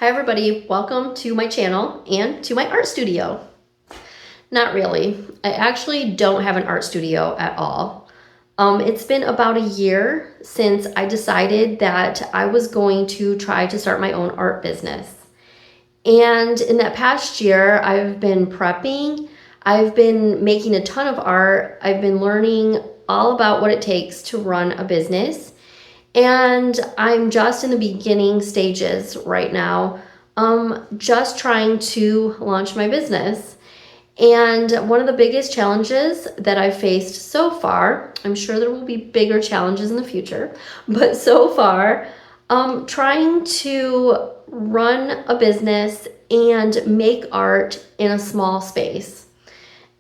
Hi everybody, welcome to my channel and to my art studio. Not really. I actually don't have an art studio at all. It's been about a year since I decided that I was going to try to start my own art business. And in that past year, I've been prepping. I've been making a ton of art. I've been learning all about what it takes to run a business. And I'm just in the beginning stages right now, just trying to launch my business. And one of the biggest challenges that I've faced so far, I'm sure there will be bigger challenges in the future, but so far, trying to run a business and make art in a small space.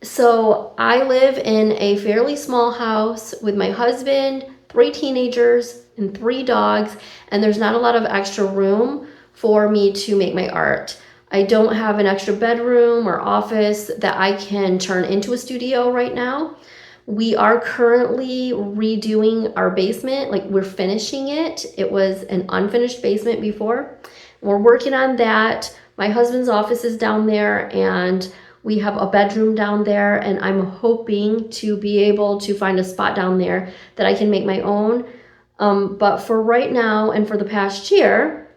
So I live in a fairly small house with my husband, 3 teenagers, and 3 dogs, and there's not a lot of extra room for me to make my art. I don't have an extra bedroom or office that I can turn into a studio right now. We are currently redoing our basement, like we're finishing it. It was an unfinished basement before. We're working on that. My husband's office is down there and we have a bedroom down there, and I'm hoping to be able to find a spot down there that I can make my own. But for right now and for the past year,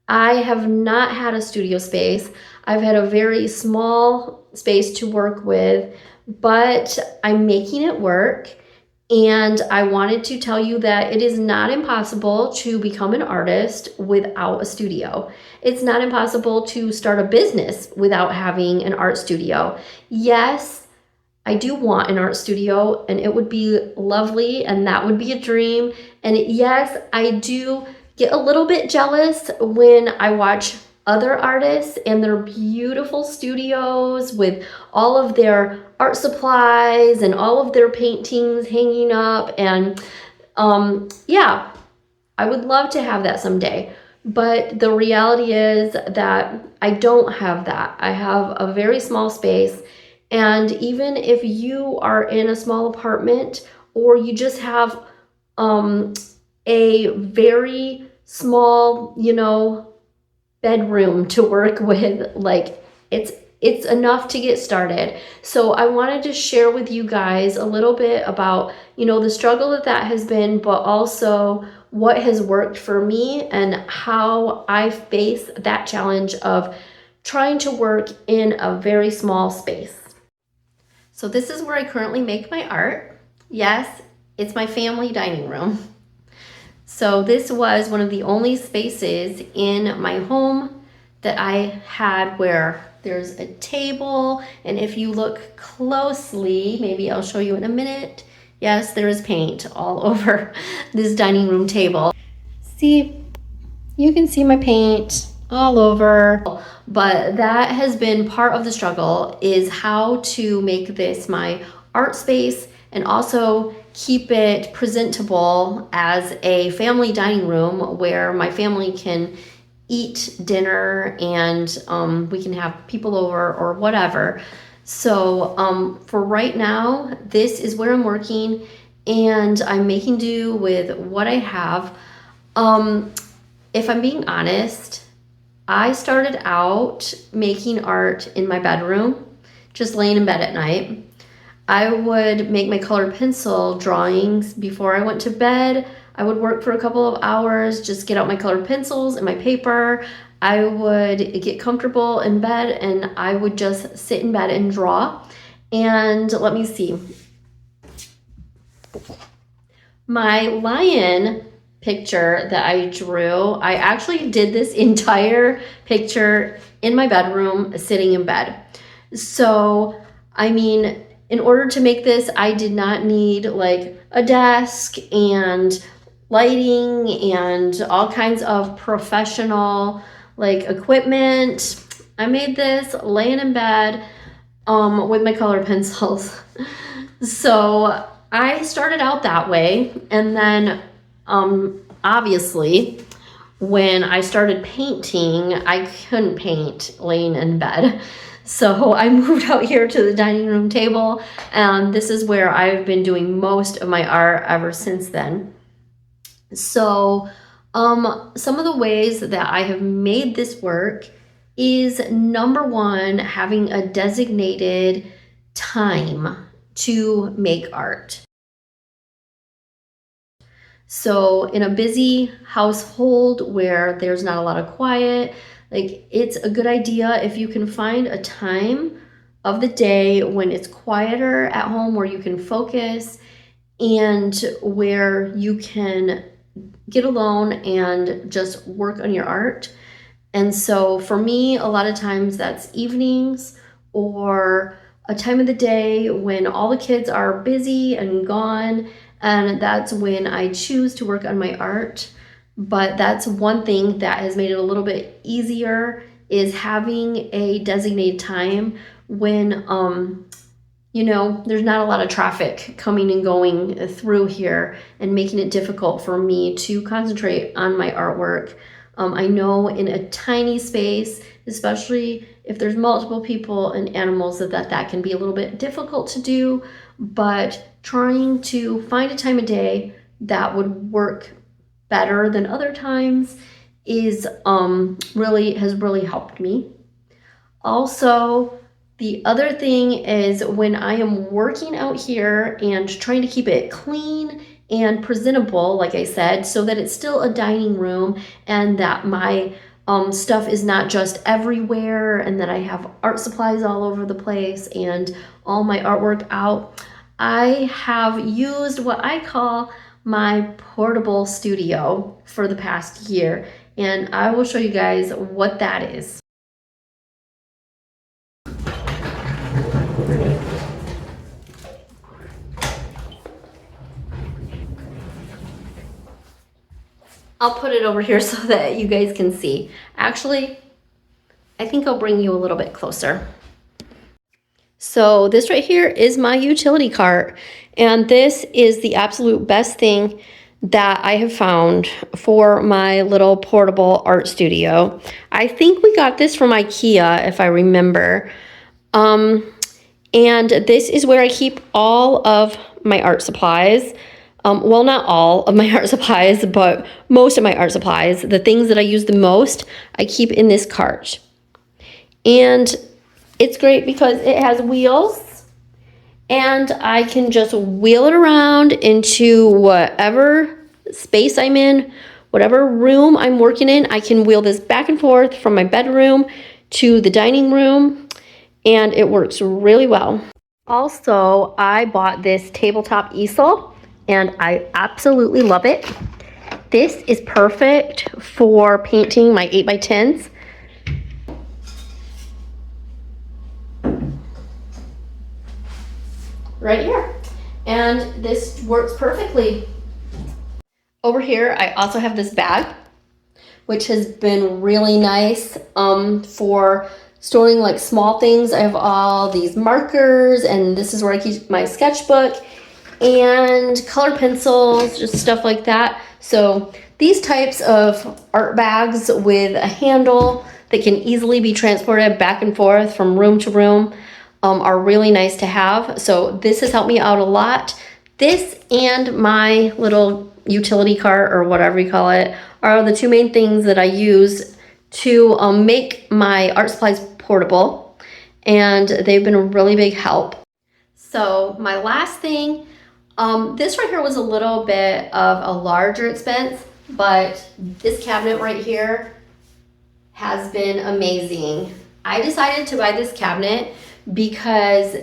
I have not had a studio space. I've had a very small space to work with, but I'm making it work. And I wanted to tell you that it is not impossible to become an artist without a studio. It's not impossible to start a business without having an art studio. Yes, I do want an art studio and it would be lovely and that would be a dream. And yes, I do get a little bit jealous when I watch other artists and their beautiful studios with all of their art supplies and all of their paintings hanging up. And yeah, I would love to have that someday. But the reality is that I don't have that. I have a very small space. And even if you are in a small apartment or you just have a very small, bedroom to work with, like it's enough to get started. So I wanted to share with you guys a little bit about, the struggle that has been, but also what has worked for me and how I face that challenge of trying to work in a very small space. So this is where I currently make my art. Yes, it's my family dining room. So this was one of the only spaces in my home that I had where there's a table, and if you look closely, maybe I'll show you in a minute. Yes, there is paint all over this dining room table. See, you can see my paint all over, but that has been part of the struggle, is how to make this my art space and also keep it presentable as a family dining room where my family can eat dinner and we can have people over or whatever. So for right now, this is where I'm working and I'm making do with what I have. If I'm being honest, I started out making art in my bedroom, just laying in bed at night. I would make my colored pencil drawings before I went to bed. I would work for a couple of hours, just get out my colored pencils and my paper. I would get comfortable in bed and I would just sit in bed and draw. And let me see. My lion picture that I drew, I actually did this entire picture in my bedroom sitting in bed. So, in order to make this, I did not need like a desk and lighting and all kinds of professional equipment. I made this laying in bed with my colored pencils. So I started out that way, and then obviously when I started painting, I couldn't paint laying in bed. So I moved out here to the dining room table, and this is where I've been doing most of my art ever since then. So Some of the ways that I have made this work is number one, having a designated time to make art. So in a busy household where there's not a lot of quiet, like it's a good idea if you can find a time of the day when it's quieter at home where you can focus and where you can get alone and just work on your art. And so for me, a lot of times that's evenings or a time of the day when all the kids are busy and gone, and that's when I choose to work on my art. But that's one thing that has made it a little bit easier is having a designated time when there's not a lot of traffic coming and going through here and making it difficult for me to concentrate on my artwork. I know in a tiny space, especially if there's multiple people and animals, that can be a little bit difficult to do, but trying to find a time of day that would work better than other times is has really helped me. Also, the other thing is when I am working out here and trying to keep it clean and presentable, like I said, so that it's still a dining room and that my stuff is not just everywhere and that I have art supplies all over the place and all my artwork out, I have used what I call my portable studio for the past year, and I will show you guys what that is. I'll put it over here so that you guys can see. Actually, I think I'll bring you a little bit closer. So this right here is my utility cart, and this is the absolute best thing that I have found for my little portable art studio. I think we got this from IKEA, if I remember. And this is where I keep all of my art supplies. Well, not all of my art supplies, but most of my art supplies. The things that I use the most, I keep in this cart. And it's great because it has wheels and I can just wheel it around into whatever space I'm in, whatever room I'm working in. I can wheel this back and forth from my bedroom to the dining room, and it works really well. Also, I bought this tabletop easel and I absolutely love it. This is perfect for painting my 8x10s. Right here. And this works perfectly. Over here, I also have this bag, which has been really nice for storing like small things. I have all these markers, and this is where I keep my sketchbook and color pencils, just stuff like that. So these types of art bags with a handle that can easily be transported back and forth from room to room are really nice to have. So this has helped me out a lot. This and my little utility cart, or whatever you call it, are the two main things that I use to make my art supplies portable, and they've been a really big help. So my last thing, this right here was a little bit of a larger expense, but this cabinet right here has been amazing. I decided to buy this cabinet because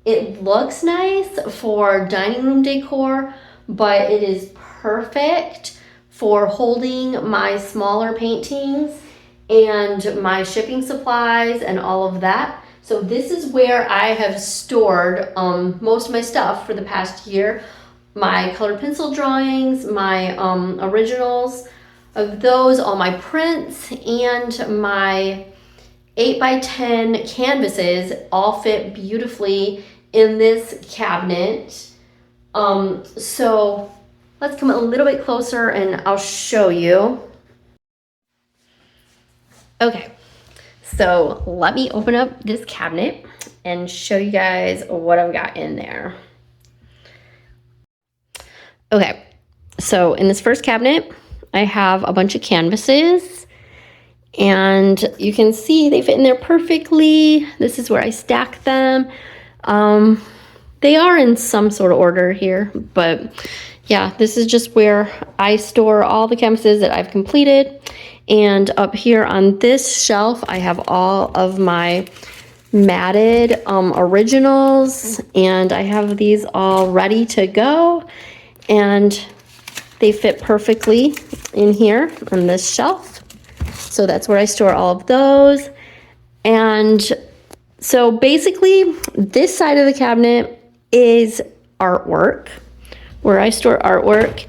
it looks nice for dining room decor, but it is perfect for holding my smaller paintings and my shipping supplies and all of that. So this is where I have stored most of my stuff for the past year. My colored pencil drawings, my originals of those, all my prints, and my 8x10 canvases all fit beautifully in this cabinet. So let's come a little bit closer and I'll show you. Okay, so let me open up this cabinet and show you guys what I've got in there. Okay, so in this first cabinet, I have a bunch of canvases, and you can see they fit in there perfectly. This is where I stack them. They are in some sort of order here, but yeah, this is just where I store all the canvases that I've completed. And up here on this shelf, I have all of my matted originals, and I have these all ready to go, and they fit perfectly in here on this shelf. So that's where I store all of those. And so basically this side of the cabinet is artwork, where I store artwork.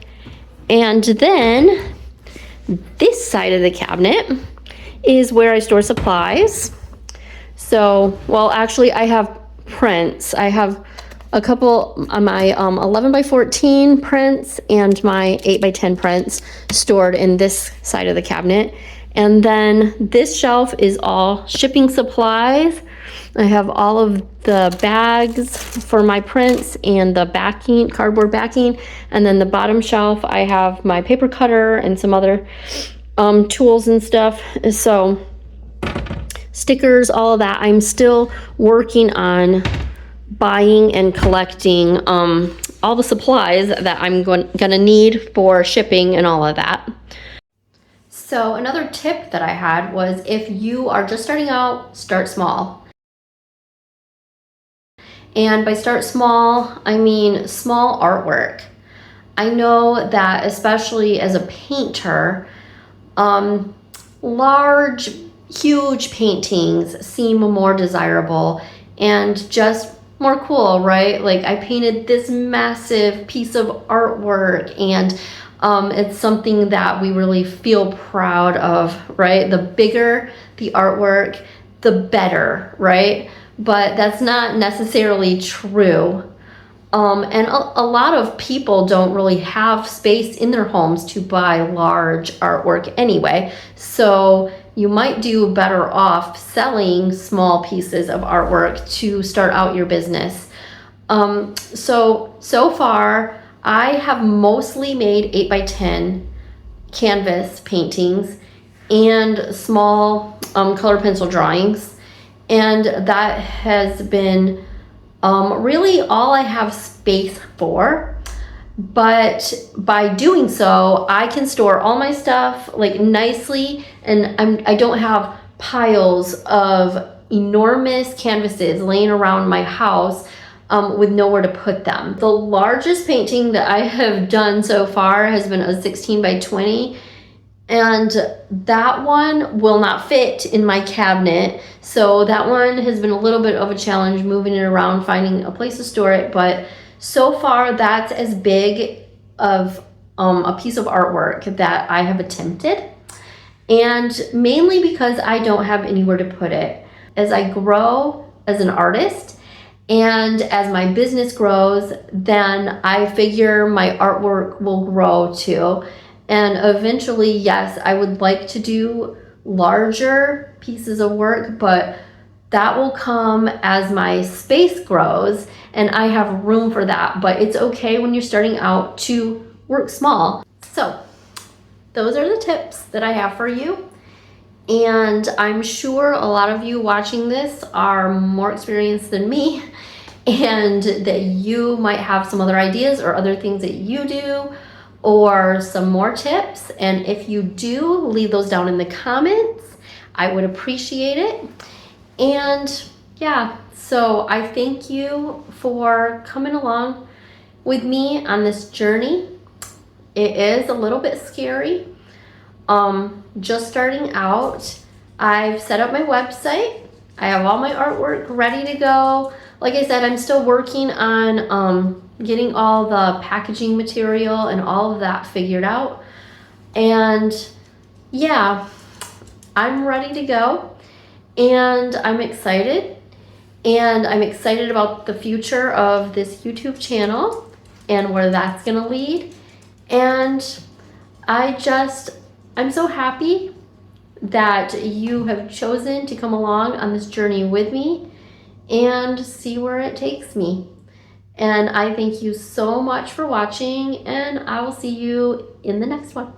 And then this side of the cabinet is where I store supplies. So, well, actually I have prints. I have a couple of my 11 by 14 prints and my 8 by 10 prints stored in this side of the cabinet. And then this shelf is all shipping supplies. I have all of the bags for my prints and the backing, cardboard backing. And then the bottom shelf, I have my paper cutter and some other tools and stuff. So stickers, all of that. I'm still working on buying and collecting all the supplies that I'm gonna need for shipping and all of that. So another tip that I had was, if you are just starting out, start small. And by start small, I mean small artwork. I know that especially as a painter, large, huge paintings seem more desirable and just more cool, right? Like, I painted this massive piece of artwork, and it's something that we really feel proud of, right? The bigger the artwork, the better, right? But that's not necessarily true. And a lot of people don't really have space in their homes to buy large artwork anyway. So you might do better off selling small pieces of artwork to start out your business. So far, I have mostly made 8 by 10 canvas paintings and small color pencil drawings. And that has been really all I have space for. But by doing so, I can store all my stuff like nicely, and I don't have piles of enormous canvases laying around my house with nowhere to put them. The largest painting that I have done so far has been a 16 by 20, and that one will not fit in my cabinet. So that one has been a little bit of a challenge, moving it around, finding a place to store it. But so far, that's as big of a piece of artwork that I have attempted. And mainly because I don't have anywhere to put it. As I grow as an artist, and as my business grows, then I figure my artwork will grow too. And eventually, yes, I would like to do larger pieces of work, but that will come as my space grows and I have room for that. But it's okay when you're starting out to work small. So those are the tips that I have for you. And I'm sure a lot of you watching this are more experienced than me, and that you might have some other ideas or other things that you do, or some more tips. And if you do, leave those down in the comments. I would appreciate it. And yeah, so I thank you for coming along with me on this journey. It is a little bit scary. Just starting out. I've set up my website. I have all my artwork ready to go. Like I said, I'm still working on getting all the packaging material and all of that figured out. And yeah, I'm ready to go, and I'm excited. And I'm excited about the future of this YouTube channel and where that's gonna lead. And I'm so happy that you have chosen to come along on this journey with me and see where it takes me. And I thank you so much for watching, and I will see you in the next one.